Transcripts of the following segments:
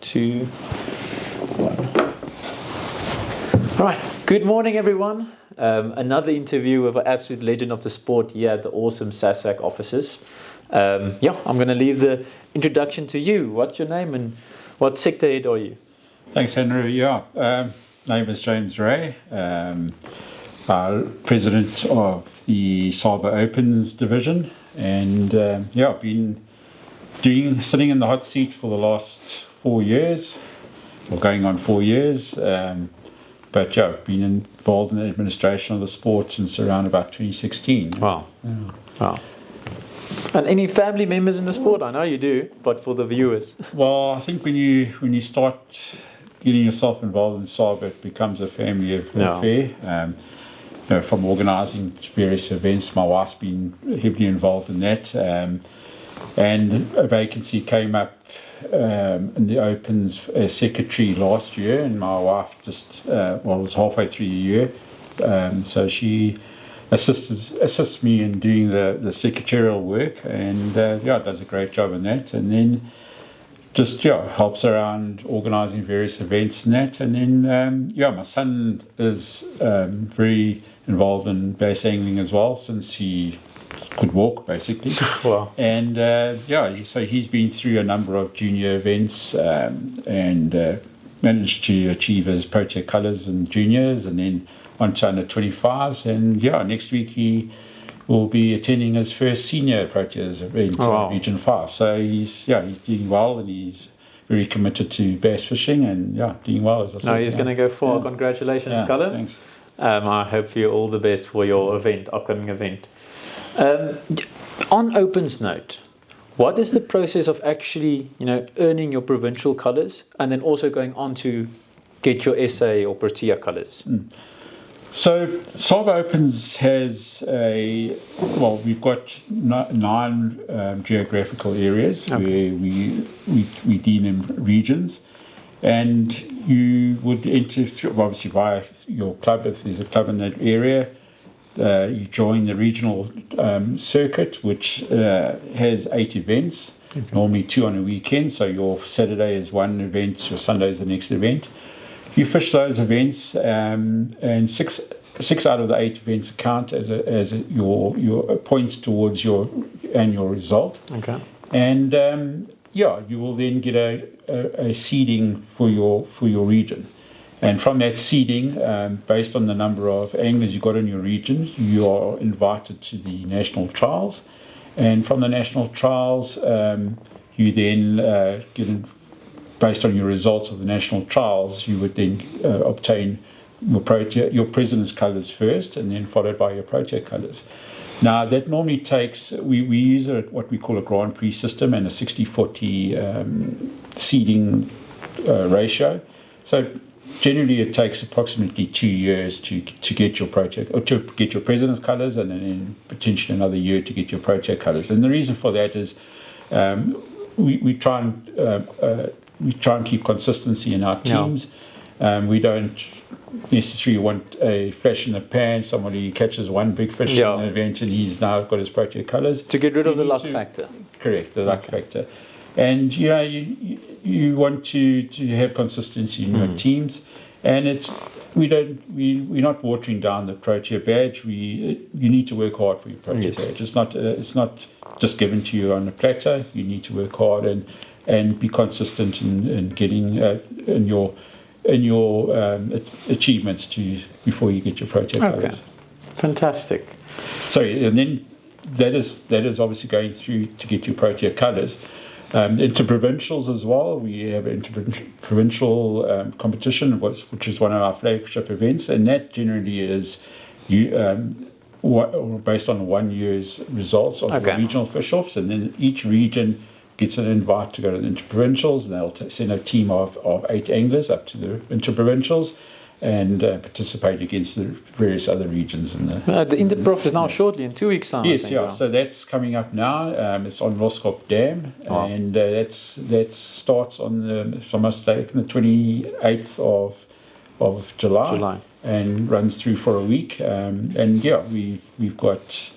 2, 1. All right. Good morning, everyone. Another interview with an absolute legend of the sport here at the awesome SABAA offices. I'm going to leave the introduction to you. What's your name and what sector head are you? Thanks, Henry. Name is James Ray, president of the SABAA Opens division, and I've been sitting in the hot seat for the last 4 years, or going on 4 years. But I've been involved in the administration of the sport since around about 2016. Wow. Yeah. Wow. And any family members in the sport? I know you do, but for the viewers. Well, I think when you start getting yourself involved in SABAA, it becomes a family affair. From organising various events, my wife's been heavily involved in that, and a vacancy came up in the Opens as secretary last year, and my wife was halfway through the year, so she assists me in doing the secretarial work, and does a great job in that, and then helps around organising various events and that, and then my son is very involved in bass angling as well since he could walk, basically. Wow. And so he's been through a number of junior events and managed to achieve his Protea colours in juniors, and then on to under 25s, and next week he will be attending his first senior Proteas event in Region 5. So he's doing well, and he's very committed to bass fishing, and doing well, as I said. No, he's going to go far. Yeah. Congratulations, Colin. Thanks. I hope you all the best for your upcoming event. On Opens note, what is the process of actually, earning your provincial colours and then also going on to get your SA or Protea colours? So SABAA Opens has we've got 9 geographical areas where we deem them regions, and you would enter through, obviously via your club. If there's a club in that area, you join the regional circuit, which has 8 events, normally 2 on a weekend. So your Saturday is one event, your Sunday is the next event. You fish those events, and 6 out of the 8 events count as your points towards your annual result. Okay. And you will then get a seeding for your region. And from that seeding, based on the number of anglers you got in your region, you are invited to the national trials. And from the national trials, you then based on your results of the national trials, you would then obtain your president's colours first, and then followed by your Protea colours. Now, that normally takes, we use what we call a Grand Prix system and a 60-40 seeding ratio. So generally it takes approximately 2 years to get your Protea, or to get your president's colours, and then potentially another year to get your Protea colours. And the reason for that is we try and keep consistency in our teams. We don't necessarily want a flash in the pan. Somebody catches one big fish in an event and he's now got his Protea colours. To get rid of the luck factor. Correct, the luck factor. And you want to have consistency in your teams, and we're not watering down the Protea badge. You need to work hard for your Protea badge. It's not just given to you on a platter. You need to work hard and be consistent in getting in your achievements before you get your Protea colours. Fantastic. Sorry, and then that is obviously going through to get your Protea colours. Interprovincials as well. We have an interprovincial competition, which is one of our flagship events, and that generally is based on 1 year's results of the regional fish-offs, and then each region gets an invite to go to the interprovincials, and they'll send a team of 8 anglers up to the interprovincials and participate against the various other regions. The Interprof is now shortly, in 2 weeks' time. Yes, so that's coming up now. It's on Loskop Dam, and that starts on, if I'm not mistaken, the 28th of July. And runs through for a week. We've got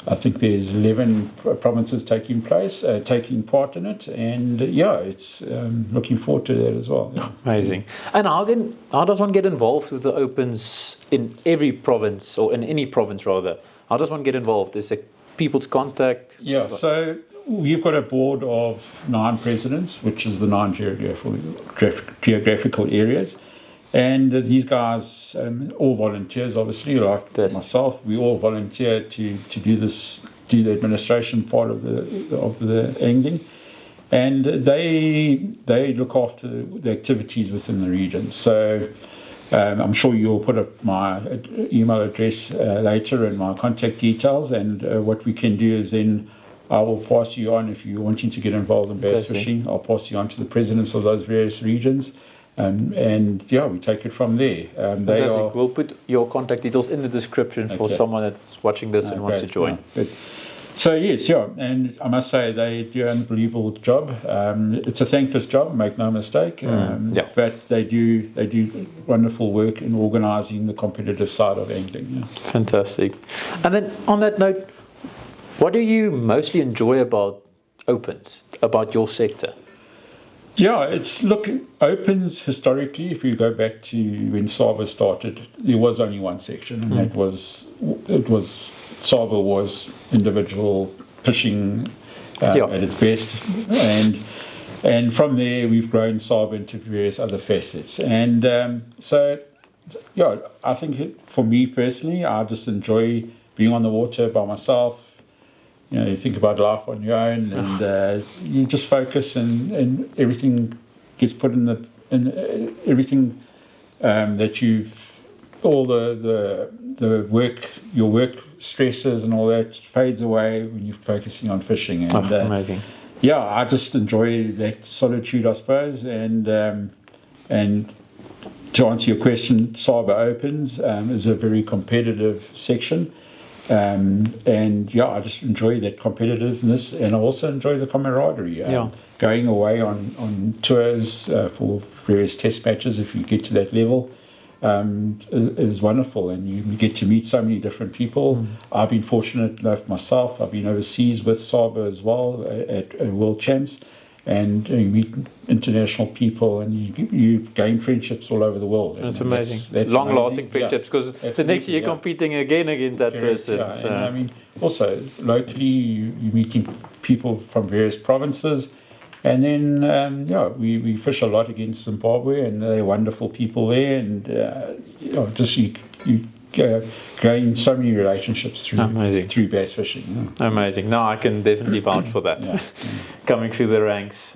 I think there's 11 provinces taking part in it, and it's looking forward to that as well. Yeah. Amazing. And how does one get involved with the Opens in every province, or in any province rather? How does one get involved? Is there people to contact? Yeah, so we've got a board of 9 presidents, which is the 9 geographical areas. And these guys, all volunteers, obviously, like myself, we all volunteer to do the administration part of the angling, and they look after the activities within the region. So I'm sure you'll put up my email address later and my contact details, and what we can do is then I will pass you on, if you're wanting to get involved in bass fishing, I'll pass you on to the presidents of those various regions. We take it from there. We'll put your contact details in the description for someone that's watching this and wants to join. And I must say they do an unbelievable job. It's a thankless job, make no mistake. But they do wonderful work in organising the competitive side of angling. Yeah. Fantastic. And then on that note, what do you mostly enjoy about Opens, about your sector? Yeah, Opens historically, if you go back to when SABAA started, there was only one section, and it was SABAA was individual fishing at its best, and from there we've grown SABAA into various other facets, and I think for me personally, I just enjoy being on the water by myself. You think about life on your own, and you just focus, and everything gets put in everything that all the work, your work stresses and all that fades away when you're focusing on fishing. And amazing. Yeah, I just enjoy that solitude, I suppose, and to answer your question, SABAA Opens is a very competitive section. I just enjoy that competitiveness, and I also enjoy the camaraderie. Going away on tours for various test matches, if you get to that level, is wonderful, and you get to meet so many different people. I've been fortunate enough myself. I've been overseas with SABAA as well at World Champs, and you meet international people, and you gain friendships all over the world. That's amazing. That's long-lasting friendships, because the next year you're competing again against that person. Yeah. So. And I mean, also locally, you're meeting people from various provinces, and then we fish a lot against Zimbabwe, and they're wonderful people there, and you gain so many relationships through bass fishing. Yeah. Amazing. No, I can definitely vouch for that. Coming through the ranks.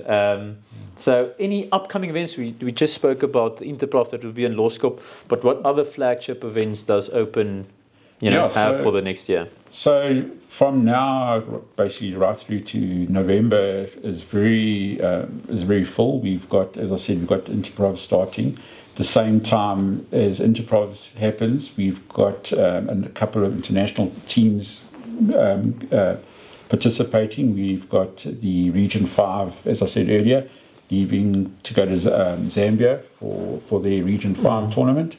So any upcoming events? We just spoke about the Interprof that will be in Loskop, but what other flagship events does Open have for the next year? So from now, basically right through to November is very full. We've got, as I said, we've got Interprof starting. The same time as Interprof happens, we've got a couple of international teams participating. We've got the Region 5, as I said earlier, leaving to go to Zambia for their Region 5 tournament.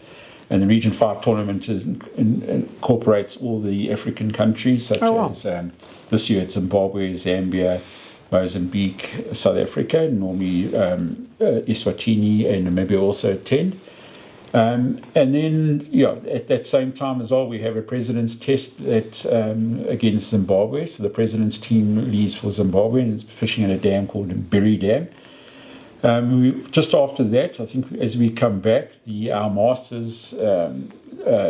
And the Region 5 tournament incorporates all the African countries, such as this year it's Zimbabwe, Zambia, Mozambique, South Africa. Normally Eswatini and Namibia also attend. And then, at that same time as well, we have a president's test against Zimbabwe. So the president's team leaves for Zimbabwe and is fishing at a dam called Berry Dam. Just after that, I think as we come back, our Masters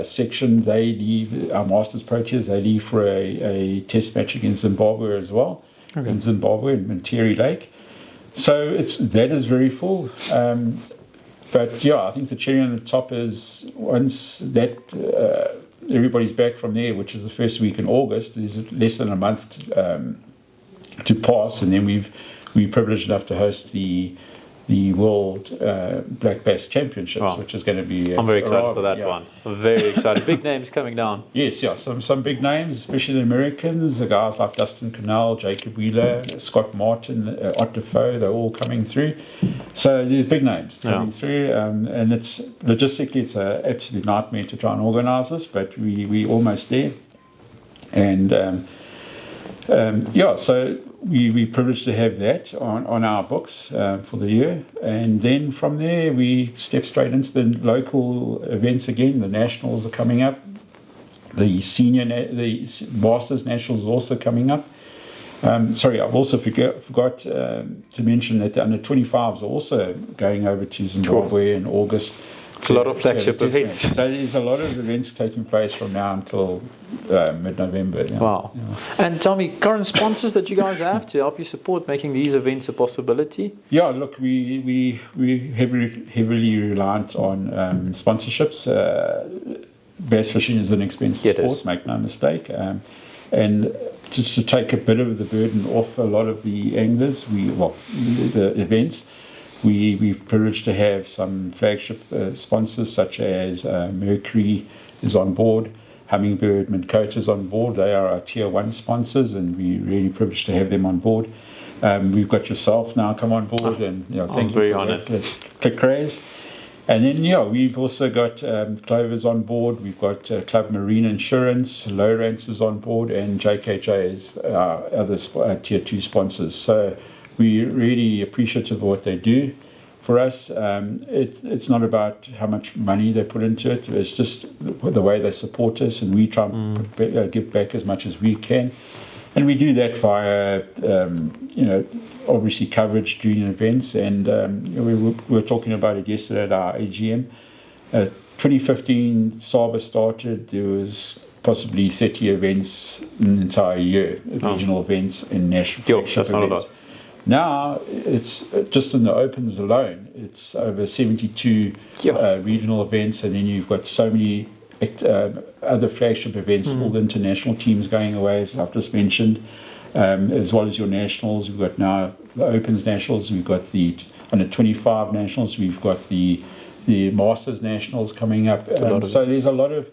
section, they leave, our Masters Proteas, they leave for a test match against Zimbabwe as well. Okay. In Zimbabwe, in Manteri Lake. So that is very full. But I think the cherry on the top is once that everybody's back from there, which is the first week in August, there's less than a month to pass, and then we're privileged enough to host the World Black Bass Championships, which is going to be... I'm very excited for that one. I'm very excited. Big names coming down. Yes, some big names, especially the Americans, the guys like Dustin Cannell, Jacob Wheeler, Scott Martin, Ott Defoe, they're all coming through. So there's big names coming through, and it's logistically, it's an absolute nightmare to try and organise this, but we're almost there. And So we're privileged to have that on our books for the year. And then from there, we step straight into the local events again. The nationals are coming up. The the Masters Nationals is also coming up. I've also forgot to mention that the under-25s are also going over to Zimbabwe in August. It's a lot of flagship events. So there's a lot of events taking place from now until mid-November. Yeah. Wow. Yeah. And tell me, current sponsors that you guys have to help you support making these events a possibility? Yeah, look, we heavily reliant on sponsorships. Bass fishing is an expensive sport, make no mistake. And just to take a bit of the burden off a lot of the anglers, the events, we're privileged to have some flagship sponsors such as Mercury is on board, Hummingbird, Minkota is on board. They are our tier 1 sponsors, and we're really privileged to have them on board. We've got yourself now come on board, and thank you for that. Click Craze. And then, we've also got Clover's on board. We've got Club Marine Insurance, Lowrance is on board, and JKJ is our other tier 2 sponsors. So we're really appreciative of what they do for us. It's not about how much money they put into it. It's just the way they support us, and we try and give back as much as we can. And we do that via, obviously coverage during events. And we were talking about it yesterday at our AGM. 2015, SABAA started. There was possibly 30 events in the entire year, regional events and national events. Now, it's just in the Opens alone, it's over 72 regional events, and then you've got so many other flagship events, all the international teams going away, as I've just mentioned, as well as your nationals. We've got now the Opens nationals, we've got the under 25 nationals, we've got the Masters nationals coming up. So there's a lot of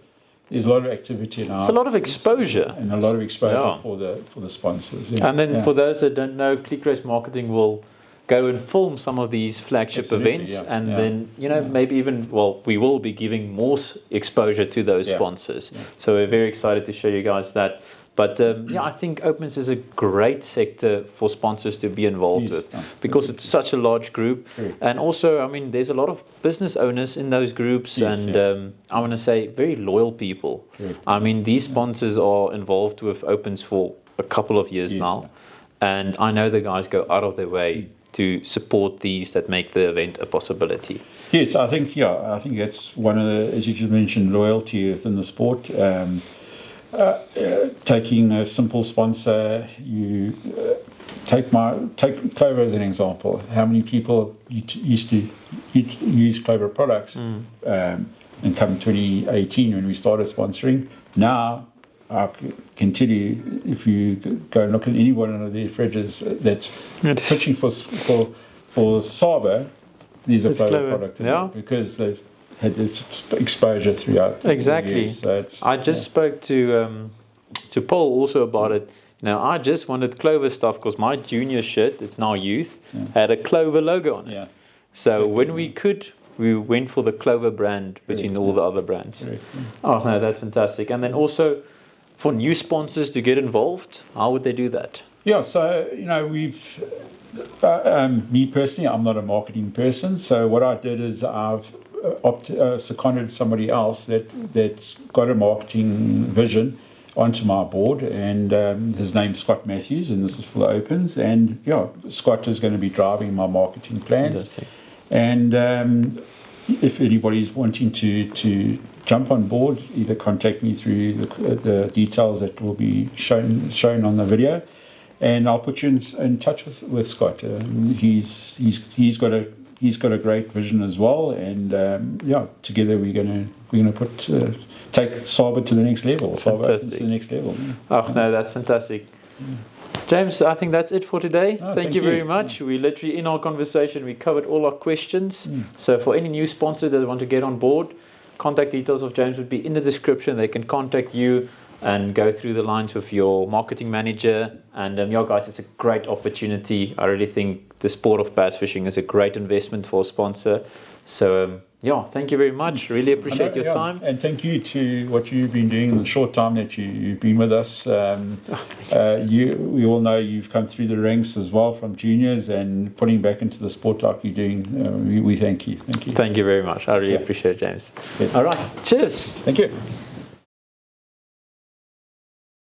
activity now. It's a lot of exposure. And a lot of exposure for the sponsors. Yeah. And then for those that don't know, Click Race Marketing will go and film some of these flagship events, and then maybe even we will be giving more exposure to those sponsors. Yeah. So we're very excited to show you guys that. But I think Opens is a great sector for sponsors to be involved with, because it's such a large group, and also there's a lot of business owners in those groups, and I want to say very loyal people. These sponsors are involved with Opens for a couple of years now, and I know the guys go out of their way to support these that make the event a possibility. Yes, I think that's one of the, as you just mentioned, loyalty within the sport. Taking a simple sponsor, you take Clover as an example. How many people used to use Clover products? And come 2018 when we started sponsoring, now I can tell you, if you go and look at any one of their fridges that's pitching for SABAA, there's a Clover product in it, because they've had this exposure throughout. Exactly. So I just spoke to Paul also about it. I just wanted Clover stuff because my junior shirt, it's now youth, had a Clover logo on it. Yeah. So when we went for the Clover brand between all the other brands. Oh no, that's fantastic. And then also, for new sponsors to get involved, how would they do that? Yeah, so we've me personally, I'm not a marketing person. So what I did is I've seconded somebody else that's got a marketing vision onto my board, and his name's Scott Matthews, and this is for the Opens. And Scott is going to be driving my marketing plans. Fantastic. And if anybody's wanting to jump on board, either contact me through the details that will be shown on the video, and I'll put you in touch with Scott. He's got a great vision as well, and together we're gonna take SABAA to the next level. SABAA Opens to the next level. Oh no, that's fantastic. James, I think that's it for today. Thank you very much. We literally, in our conversation, we covered all our questions. So for any new sponsors that want to get on board, contact details of James would be in the description. They can contact you and go through the lines with your marketing manager. And yeah, guys, it's a great opportunity. I really think the sport of bass fishing is a great investment for a sponsor. So yeah, thank you very much. Really appreciate your time. And thank you to what you've been doing in the short time that you've been with us. We all know you've come through the ranks as well from juniors and putting back into the sport like you're doing. We thank you. Thank you. Thank you very much. I really appreciate it, James. Good. All right. Cheers. Thank you.